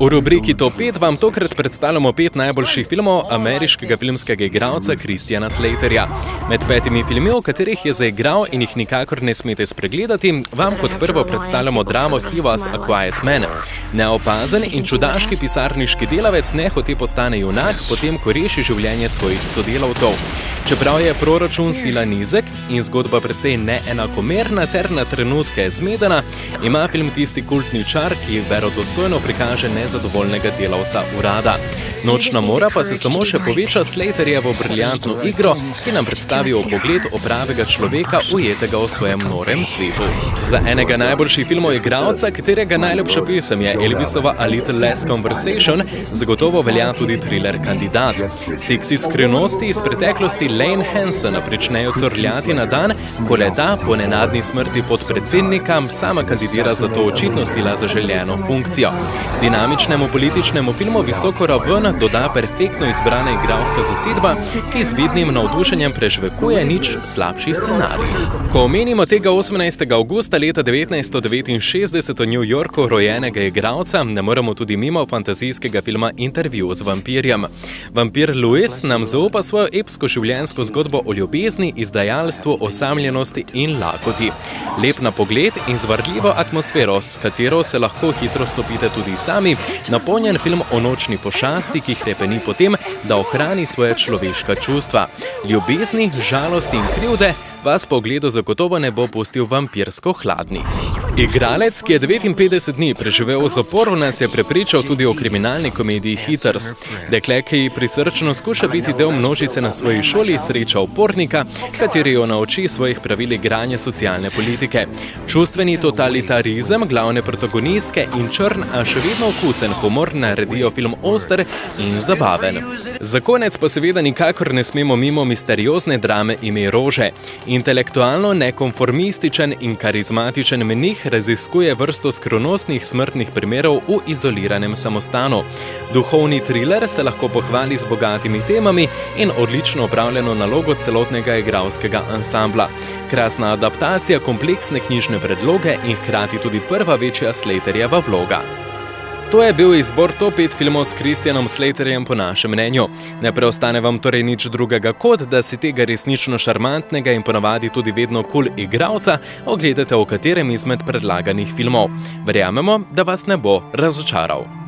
V rubriki Top 5 vam tokrat predstavljamo 5 najboljših filmov ameriškega filmskega igralca Christiana Slaterja. Med 5 filmi, v katerih je zaigral in jih nikakor ne smete spregledati, vam kot prvo predstavljamo dramo He Was a Quiet Man. Neopazen in čudaški pisarniški delavec nehote postane junak, potem ko reši življenje svojih sodelavcev. Čeprav je proračun sila nizek in zgodba precej neenakomerna ter na trenutke zmedena, ima film tisti kultni čar, ki verodostojno prikaže nezadovoljnega delavca urada. Nočna mora pa se samo še poveča Slaterjevo briljantno igro, ki nam predstavi pogled pravega človeka, ujetega v svojem norem svetu. Za enega najboljših filmov igralca, katerega najljubša pesem je Elvisova A Little Less Conversation, zagotovo velja tudi thriller Kandidat. Seksi skrivnosti iz preteklosti Lane Hansona pričnejo curljati na dan, ko le-ta po nenadni smrti podpredsednika sama kandidira za to očitno sila zaželjeno funkcijo. Dinamičnemu političnemu filmu visoko raven doda perfektno izbrana igralska zasedba, ki z vidnim navdušenjem prežvekuje nič slabši scenarij. Ko omenimo tega 18. avgusta leta 1969 v New Yorku rojenega igralca, ne moremo tudi mimo fantazijskega filma Intervju z vampirjem. Vampir Louis nam zaupa svojo epsko življenjsko zgodbo o ljubezni, izdajalstvu, osamljenosti in lakoti. Lep na pogled in z varljivo atmosfero, s katero se lahko hitro stopite tudi sami, napolnjen film o nočni pošasti, ki hrepeni po tem, da ohrani svoje človeška čustva. Ljubezni, žalosti in krivde vas po ogledu zagotovo ne bo pustil vampirsko hladnih. Igralec, ki je 59 dni preživel v zaporu, nas je prepričal tudi o kriminalni komediji Hitters. Dekle, ki prisrčno skuša biti del množice na svoji šoli, sreča upornika, kateri jo nauči svojih pravil igranja socialne politike. Čustveni totalitarizem glavne protagonistke in črn, a še vedno okusen humor naredijo film oster in zabaven. Za konec pa seveda nikakor ne smemo mimo misteriozne drame Ime Rože. Intelektualno nekonformističen in karizmatičen menih raziskuje vrsto skrivnostnih smrtnih primerov v izoliranem samostanu. Duhovni thriller se lahko pohvali z bogatimi temami in odlično opravljeno nalogo celotnega igralskega ansambla. Krasna adaptacija kompleksne knjižne predloge in hkrati tudi prva večja Slaterjeva vloga. To je bil izbor Top 5 filmov s Christianom Slaterjem po našem mnenju. Ne preostane vam torej nič drugega kot, da si tega resnično šarmantnega in ponavadi tudi vedno kul igralca ogledate v katerem izmed predlaganih filmov. Verjamemo, da vas ne bo razočaral.